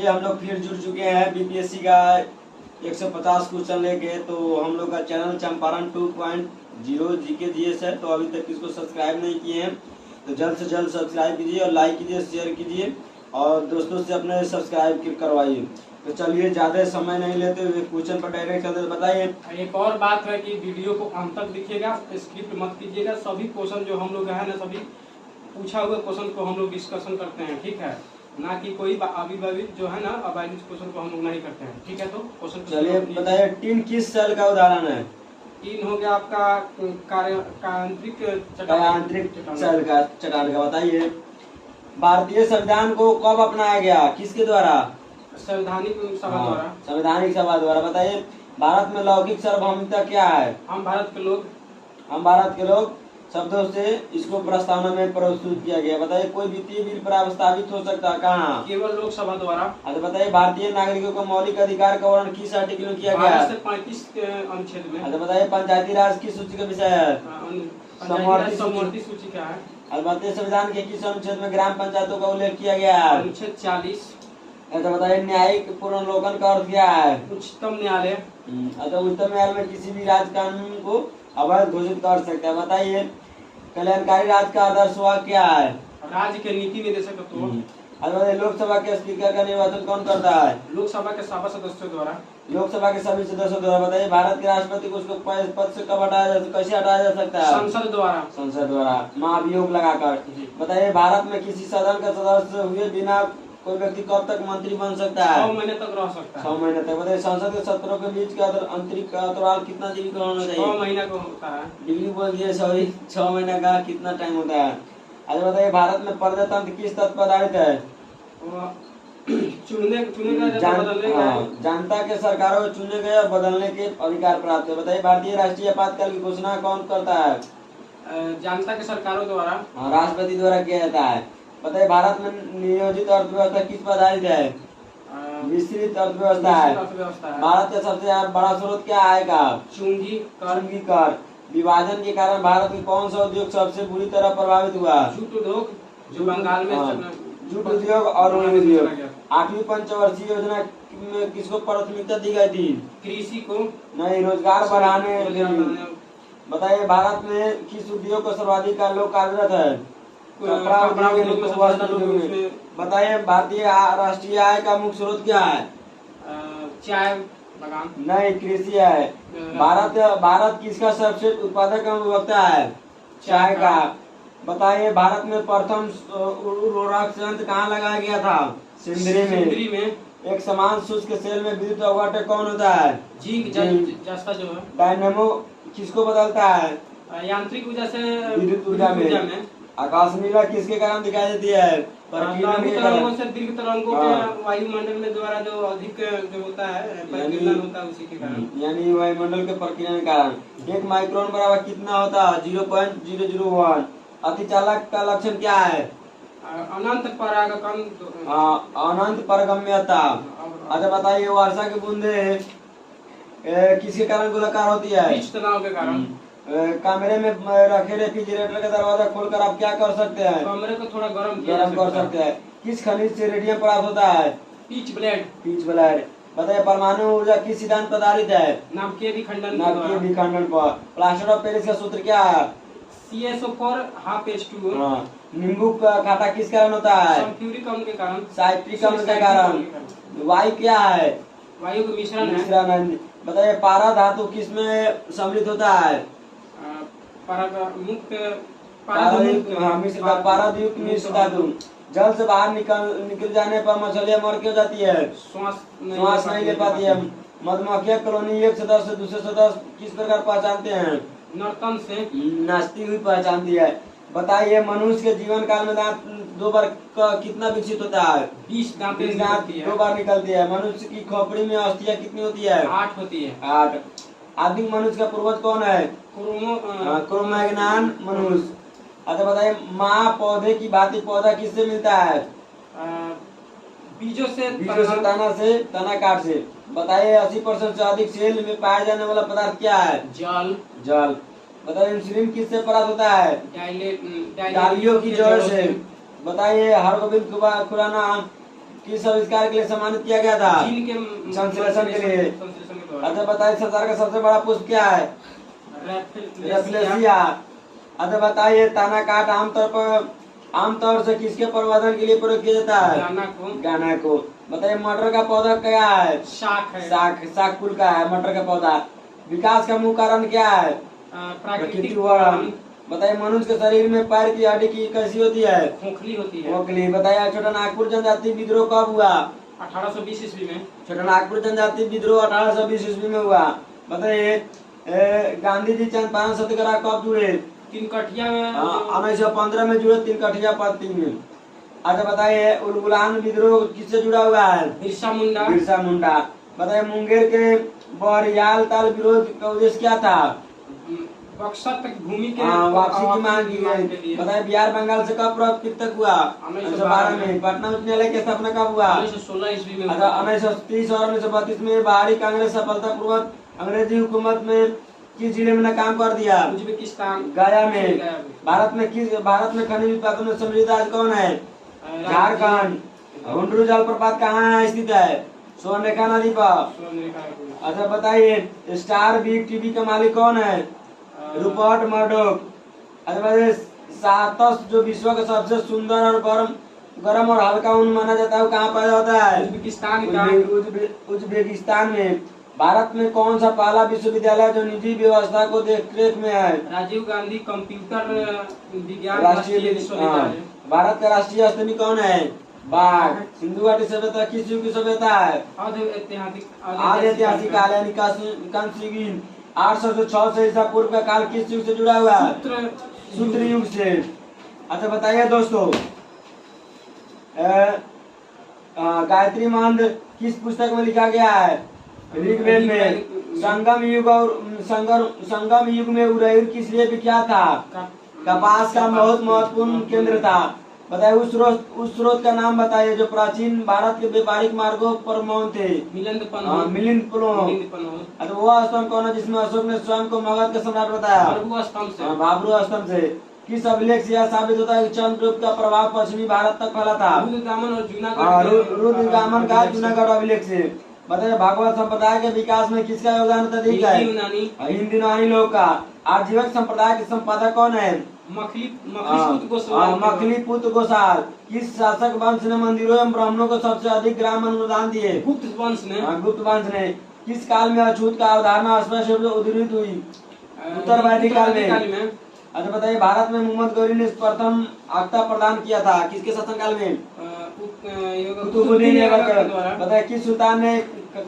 हम लोग फिर जुड़ चुके हैं बीपीएससी का 150 क्वेश्चन लेके। तो हम लोग का चैनल चंपारण 2.0 जीके जीएस है। तो अभी तक इसको सब्सक्राइब नहीं किए हैं तो जल्द से जल्द सब्सक्राइब कीजिए और लाइक कीजिए, शेयर कीजिए और दोस्तों से अपने सब्सक्राइब करवाइए। तो चलिए ज़्यादा समय नहीं लेते हुए क्वेश्चन पर डायरेक्ट चलते बताइए। एक और बात है कि वीडियो को अंत तक देखिएगा, स्क्रिप्ट मत कीजिएगा। सभी क्वेश्चन जो हम लोग है ना, सभी पूछा हुए क्वेश्चन को हम लोग डिस्कशन करते हैं, ठीक है ना कि कोई अभी जो है ना अबाइलिश क्वेश्चन को हम लोग नहीं करते हैं, ठीक है। तो क्वेश्चन चलिए बताइए, टीन किस सेल का उदाहरण है? टीन हो गया आपका आंतरिक सेल का चट्टान का। बताइए भारतीय संविधान को कब अपनाया गया, किसके द्वारा? संवैधानिक सभा द्वारा। संवैधानिक सभा द्वारा। बताइए भारत में लौकिक सार्वभौमिकता क्या है? हम भारत के लोग शब्दों से इसको प्रस्तावना में प्रस्तुत किया गया। बताइए कोई वित्तीय बिल प्रस्तावित हो सकता है कहाँ? केवल लोकसभा द्वारा। तो बताइए भारतीय नागरिकों को मौलिक अधिकार का वर्णन किस आर्टिकल में किया गया? 35 अनुच्छेद में। तो बताइए पंचायती राज किस सूची का विषय है? समवर्ती सूची क्या है? भारतीय संविधान के किस अनुच्छेद में ग्राम पंचायतों का उल्लेख किया गया है? अनुच्छेद 40। तो बताइए न्यायिक पुनर्लोकन का अर्थ क्या है? उच्चतम न्यायालय। अच्छा, उच्चतम न्यायालय में किसी भी राज्य कानून को अवैध घोषित कर सकता है। बताइए कल्याणकारी राज्य का आदर्श वाक्य क्या है? राज्य के नीति निर्देशक तत्व। अच्छा, लोकसभा के स्पीकर का निर्वाचन कौन करता है? लोकसभा के सभा सदस्यों द्वारा। लोकसभा के सभी सदस्यों द्वारा। बताइए भारत के राष्ट्रपति को उसको पद से कब हटाया जा, कैसे हटाया जा सकता है? संसद द्वारा महाभियोग लगाकर। बताइए भारत में किसी सदन का सदस्य हुए बिना कोई व्यक्ति कब तक मंत्री बन सकता है? 6 महीने तक रह सकता है। 6 महीने तक। बताइए संसद के सत्रों के बीच का आंतरिक अंतराल कितना जीबी का होना चाहिए? 6 महीने का होता है। डिग्री बोल दिए, सॉरी 6 महीने का कितना टाइम होता है? अच्छा बताइए भारत में प्रजातंत्र किस तत्व पर आधारित है? चुनने का जनता के सरकारों को चुनने गए और बदलने के अधिकार प्राप्त है। बताइए भारतीय राष्ट्रीय आपातकाल की घोषणा कौन करता है? जनता के सरकारों द्वारा। राष्ट्रपति द्वारा किया जाता है। बताइए भारत में नियोजित अर्थव्यवस्था किस पर आधारित है? विस्तृत अर्थव्यवस्था है। भारत का सबसे बड़ा स्रोत क्या आएगा? चूंगी कर। विभाजन के कारण भारत में कौन सा उद्योग सबसे बुरी तरह प्रभावित हुआ? जूट उद्योग, जो बंगाल में जूट उद्योग और उद्योग। 8वीं पंचवर्षीय योजना में किसको प्राथमिकता दी गई थी? कृषि को। नहीं, रोजगार बढ़ाने। बताइए भारत में किस उद्योग को सर्वाधिक लोग कार्यरत है? बताइए भारतीय राष्ट्रीय आय का मुख्य स्रोत क्या है? चाय बागान। नहीं, कृषि है। भारत किसका सबसे उत्पादक उपभोक्ता है? चाय का। बताइए भारत में प्रथम उर्वरक संयंत्र कहाँ लगाया गया था? सिंदरी में। एक समान शुष्क सेल में विद्युत अवघटक कौन होता है? जस्ता जो है। डायनेमो किसको बदलता है? यांत्रिक ऊर्जा से विद्युत ऊर्जा में। आकाश नीला किसके कारण दिखाई देती है? तरंगों से दीर्घ तरंगों के वायुमंडल में द्वारा जो अधिक जो होता है परिकीर्णन होता है उसी के कारण, यानी वायुमंडल के परिकीर्णन के कारण। 1 माइक्रोन बराबर कितना होता है? 0.001। अतिचालक का लक्षण क्या है? अनंत परागकण। अनंत पारगम्यता। अच्छा बताइए वर्षा की बूंदे किसके कारण गोलाकार होती है? बीज तनाव के कारण। कमरे में रखे रेफ्रिजरेटर का दरवाजा खोलकर आप क्या कर सकते हैं? कमरे को थोड़ा गर्म कर सकते हैं। किस खनिज से रेडियम प्राप्त होता है? Pitchblende. बताइए परमाणु ऊर्जा किस सिद्धांत पर आधारित है? नाभिकीय विखंडन पर। प्लास्टर ऑफ पेरिस का सूत्र क्या है? CSO4 ½ H2O। नींबू का खट्टा किस कारण होता है? सल्फ्यूरिक अम्ल के कारण। साइट्रिक अम्ल के कारण। वायु क्या है? वायु का मिश्रण है। बताइए पारा धातु किस में सम्मिलित होता है? पारादयुक्त मिश्र धातु। जल से बाहर निकल जाने पर मछलियाँ मर क्यों जाती है? श्वास नहीं ले पाती है। मधुमक्खियाँ कॉलोनी एक सदस्य से दूसरे सदस्य किस प्रकार पहचानते हैं? नर्तन से नाचती हुई पहचानती है। बताइए मनुष्य के जीवन काल में दांत 2 बार कितना विकसित होता है? 20 दांत 2 बार निकलती है। मनुष्य की खोपड़ी में अस्थियाँ कितनी होती है? 8 होती है। 8। आदिम मनुष्य का पूर्वज कौन है? क्रो-मैग्नान मनुष्य। अच्छा बताइए माँ पौधे की भांति पौधा किससे मिलता है? बीजों से, तना काट से। बताइए 80% से अधिक सेल में पाया जाने वाला पदार्थ क्या है? जल। बताइए इंसुलिन किससे प्राप्त होता है? डालियों की जड़ से। बताइए हरगोविंद खुराना किस आविष्कार के लिए सम्मानित किया गया था? चीन के संश्लेषण के लिए। संश्लेषण के द्वारा। अच्छा बताइए संसार का सबसे बड़ा पुष्प क्या है? रेफ्लेशिया। अच्छा बताइए ताना काट आमतौर से किसके प्रवर्धन के लिए प्रयोग किया जाता है? गाना को। बताइए मटर का पौधा क्या है? शाख है। शाक कुल का है मटर का पौधा। विकास का मुख्य कारण क्या है? प्राकृतिक वर्णन। बताइए मनुष्य के शरीर में पैर की हड्डी की कैसी होती है? खोखली होती है। खोखली। बताइए छोटा नागपुर जनजाति विद्रोह कब हुआ? 1820 ईस्वी में। छोटा नागपुर जनजाति विद्रोह 1820 ईस्वी में हुआ। बताइए गांधी जी चंपारण सत्याग्रह कब जुड़े? तिनकठिया में। 1915 में जुड़े तिनकठिया पार्टी में। अच्छा बताइए उलगुलान विद्रोह किससे जुड़ा हुआ है? बिरसा मुंडा। बिरसा मुंडा। बताइए मुंगेर के बहरियाल ताल विरोध का उद्देश्य क्या था? बक्सर तक भूमि के वापसी की मांग की गई। बताइए बिहार बंगाल से कब पृथक हुआ? 1912 में। पटना उच्च न्यायालय की स्थापना कब हुआ? 1916 ईस्वी में। अच्छा 1930 और 1932 में बाहरी कांग्रेस सफलतापूर्वक अंग्रेजी हुकूमत में किस जिले में नाकाम कर दिया? उज्बेकिस्तान। गया में। भारत में खनिज उत्पादन में समृद्ध राज्य कौन है? झारखंड। हुंडरू जलप्रपात कहाँ स्थित है? स्वर्णरेखा नदी पर। अच्छा बताइए स्टार बिग टीवी का मालिक कौन है? Rupert Murdoch. अच्छा बताइए सातस जो विश्व का सबसे सुंदर और गर्म और हल्का ऊन माना जाता है वो कहाँ पैदा होता है? उज्बेकिस्तान में। भारत में कौन सा पहला विश्वविद्यालय जो निजी व्यवस्था को देखरेख में है? राजीव गांधी कंप्यूटर विज्ञान राष्ट्रीय विश्वविद्यालय। भारत का राष्ट्रीय अष्टमी कौन है? बाघ। सिंधु घाटी सभ्यता किस युग की सभ्यता है? आद्य ऐतिहासिक काल यानी कांस्य युग। 800 से 600 ईसा पूर्व का काल किस युग से जुड़ा हुआ है? सूत्र युग से। अच्छा बताइए दोस्तों गायत्री मंत्र किस पुस्तक में लिखा गया है? ऋग्वेद में। संगम युग में उरैर किस लिए विख्यात था? कपास का बहुत महत्वपूर्ण केंद्र था। बताइए उस स्रोत का नाम बताइए जो प्राचीन भारत के व्यापारिक मार्गों पर मौन थे। मिलिंद पन्हो। अच्छा वो स्तंभ कौन है जिसमें अशोक ने स्वयं को मगध का सम्राट बताया? बाबरू स्तंभ से। किस अभिलेख से यह साबित होता है कि चंद्रगुप्त का प्रभाव पश्चिमी भारत तक फैला था? रुद्रदामन का जूनागढ़ अभिलेख से। बताइए भागवत संप्रदाय के विकास में किसका योगदान अधिक है? हिंदी यूनानी लोग का। आजीवक संप्रदाय के संपादक कौन है? मखलीपुत्र गोसाल। किस शासक वंश ने मंदिरों एवं ब्राह्मणों को सबसे अधिक ग्राम अनुदान दिए? गुप्त वंश ने। किस काल में अछूत का अवधारणा स्पष्ट रूप से उद्धृत हुई? उत्तर वैदिक काल में। अच्छा बताइए भारत में मोहम्मद गौरी ने प्रथम आख्ता प्रदान किया था किसके शासनकाल में? कुतुबुद्दीन ऐबक। बताइए किस सुल्तान ने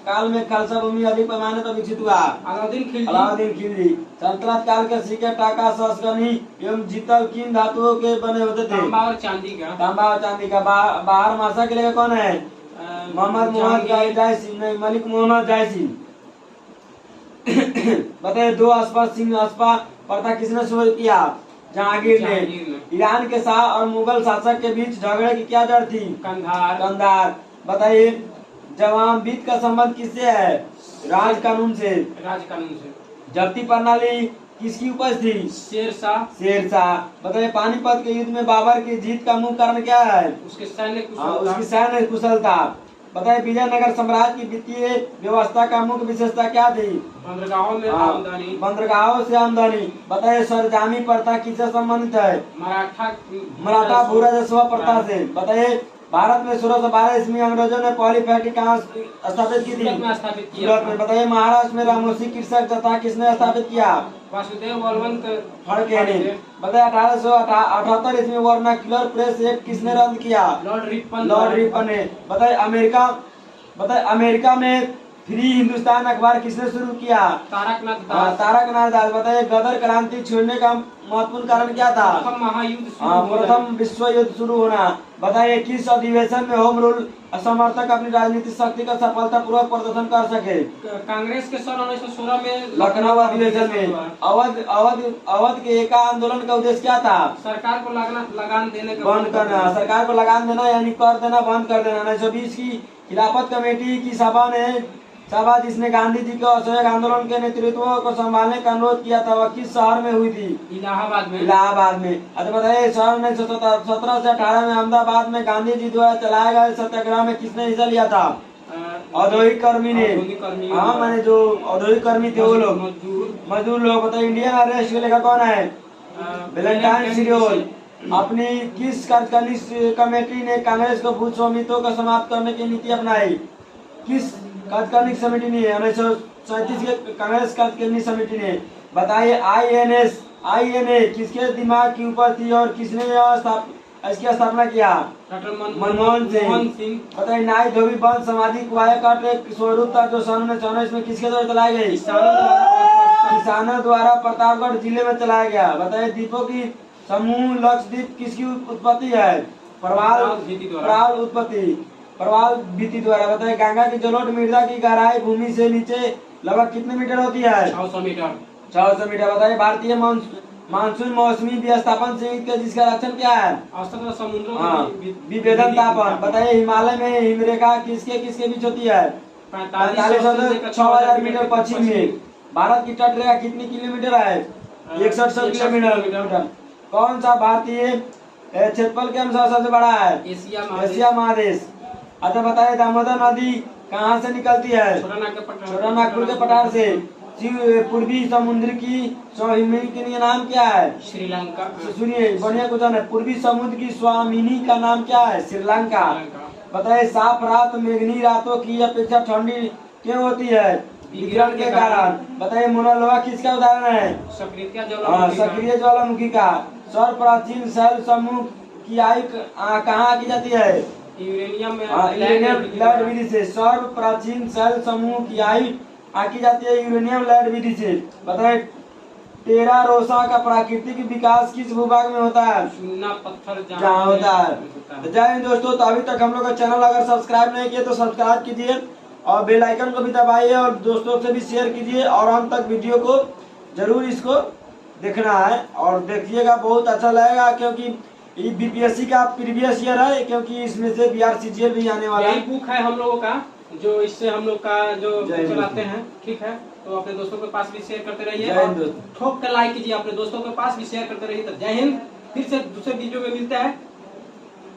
काल में खालसा भूमि अधिक पैमाने पर विकसित हुआ? अलाउद्दीन खिलजी। सल्तनत काल के सिक्के टाका सस्कनी एवं जीतल किन धातुओं के बने होते थे? तांबा और चांदी का। बाहर मासा के लिए कौन है? मलिक मोहम्मद जायसी। बताइए दो अस्पा प्रथा किसने शुरू किया? जहांगीर ने। ईरान के शाह और मुगल शासक के बीच झगड़े की क्या जड़ थी? कंधार। बताइए जवाबीत का संबंध किससे है? राज कानून से। जब्ती प्रणाली किसकी उपज थी? शेरशाह। बताइए पानीपत के युद्ध में बाबर की जीत का मुख्य कारण क्या है? उसकी सैन्य कुशलता। बताइए विजयनगर साम्राज्य की वित्तीय व्यवस्था का मुख्य विशेषता क्या थी? बंदरगाहों से आमदनी। बताइए सरजामी प्रथा किससे संबंधित है? मराठा भू राजस्व प्रथा से। बताइए भारत में 1612 ईस्वी अंग्रेजों ने पहली फैक्ट्री कहाँ स्थापित की थी? सूरत में। बताइए महाराष्ट्र में रामोशी कृषक तथा किसने स्थापित किया? वासुदेव बलवंत फड़के ने। बताइए 1878 ईस्वी वर्नाक्युलर प्रेस एक्ट किसने रद्द किया? लॉर्ड रिपन ने। बताइए अमेरिका में फ्री हिंदुस्तान अखबार किसने शुरू किया? तारकनाथ दास। बताइए गदर क्रांति छेड़ने का महत्वपूर्ण कारण क्या था? प्रथम विश्व युद्ध शुरू होना। बताइए किस अधिवेशन में होम रूल समर्थक अपनी राजनीतिक शक्ति का सफलतापूर्वक प्रदर्शन कर सके? कांग्रेस के सन 1916 में लखनऊ अधिवेशन में। अवध के एका आंदोलन का उद्देश्य क्या था? सरकार को लगान देने का बंद करना। सरकार को लगान देना यानी कर देना बंद कर देना। 1920 की खिलाफत कमेटी की सभा ने शाहबाज इसने गांधी जी के असहयोग आंदोलन के नेतृत्व को संभालने का अनुरोध किया था। वह किस शहर में हुई थी? इलाहाबाद में। इलाहाबाद में। अच्छा बताइए, सन 1917 से 18 में अहमदाबाद में गांधी जी द्वारा चलाए गए सत्याग्रह में किसने हिस्सा लिया था? औद्योगिक कर्मी ने। हाँ, मैंने जो औद्योगिक कर्मी थे वो लोग, मजदूर लोग। बताइए, इंडियन अरेस्ट के लेखक कौन है? वेलेंटाइन शिरोल। अपनी किस कार्यकारिणी कमेटी ने कांग्रेस को भू स्वामित्व को समाप्त करने की नीति अपनाई? किस कार्यकारिणी समिति ने? 1937 के कांग्रेस कार्यकारिणी समिति ने। बताइए, INA किसके दिमाग के ऊपर थी और किसने इसकी स्थापना किया? मनमोहन सिंह। बताइए, नाई धोबी बंद सामाजिक वायकाट एक स्वरूप था जो सन 1919 में किसके द्वारा चलाई गई? किसानों द्वारा प्रतापगढ़ जिले में चलाया गया। बताइए, द्वीपों की समूह लक्षद्वीप किसकी उत्पत्ति है? प्रवाल भित्ति द्वारा। बताइए, गंगा की जलोढ़ मृदा की गहराई भूमि से नीचे लगभग कितने मीटर होती है? 600 मीटर। 600 मीटर। बताइए, भारतीय मानसून मौसमी व्यवस्थापन संयुक्त के जिसका लक्षण क्या है? विभेदन तापन। बताइए, हिमालय में हिमरेखा किसके बीच होती है? 4500 से 6000 मीटर पश्चिम में। भारत की तटरेखा कितनी किलोमीटर है? 61 किलोमीटर। कौन सा भारतीय क्षेत्रफल के अनुसार सबसे बड़ा है? एशिया महादेश। अच्छा बताइए, दामोदर नदी कहाँ से निकलती है? छोटा नागपुर के पठार से। पूर्वी समुद्र की स्वामिनी का नाम क्या है? श्रीलंका। सुनिए, बढ़िया क्वेश्चन है। पूर्वी समुद्र की स्वामिनी का नाम क्या है? श्रीलंका। बताइए, साफ रात मेघनी रातों की अपेक्षा ठंडी क्यों होती है? विकिरण के कारण। बताइए, मोनालोवा किसका उदाहरण है? सक्रिय ज्वालामुखी का। सर्व प्राचीन शैल समूह की आयु कहाँ आकी जाती है? यूरेनियम लैंड विधि से। सर्व प्राचीन शैल समूह की आयु आकी जाती है यूरेनियम लैंड विधि से। बताइए, टेरा रोसा का प्राकृतिक विकास किस भूभाग में होता है? चूना पत्थर जहाँ होता है। तो जय हिंद दोस्तों। तो अभी तक हम लोग का चैनल अगर सब्सक्राइब नहीं किए तो सब्सक्राइब कीजिए और बेल आइकन को भी दबाइए और दोस्तों से भी शेयर कीजिए और अंत तक वीडियो को जरूर इसको देखना है और देखिएगा, बहुत अच्छा लगेगा क्योंकि ये BPSC का प्रीवियस ईयर है, क्योंकि इसमें से बिहार CGL भी आने वाला है। बुक है हम लोगों का, जो इससे हम लोग का जो चलाते हैं। ठीक है, तो अपने दोस्तों के पास भी शेयर करते रहिए और ठोक कर लाइक कीजिए, अपने दोस्तों के पास भी शेयर करते रहिए। तो जय हिंद। फिर से दूसरे वीडियो में मिलते हैं।